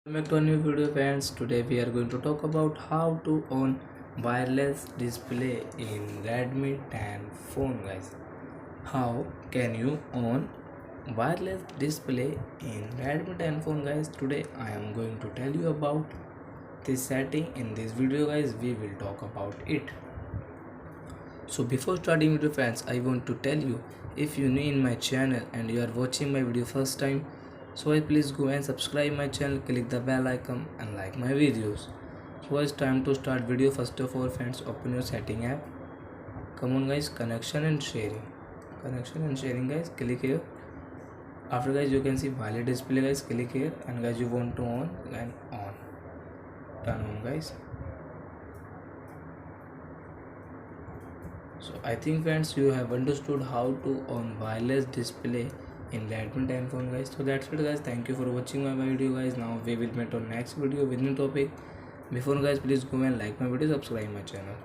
Welcome back to a new video friends. Today we are going to talk about how to on wireless display in Redmi 10 phone guys. How can you on wireless display in Redmi 10 phone guys? Today I am going to tell you about this setting. In this video guys we will talk about it. So before starting video friends, I want to tell you, if you new in my channel and you are watching my video first time, so please go and subscribe my channel, click the bell icon and like my videos. So it's time to start video. First of all friends, open your setting app. Come on guys, connection and sharing guys, click here. After guys you can see wireless display guys, click here and guys you want to on and on, turn on guys. So I think friends you have understood how to on wireless display in Redmi 10 phone guys. So that's it guys, thank you for watching my video guys. Now we will meet on next video with new topic. Before guys, please go and like my video, subscribe my channel.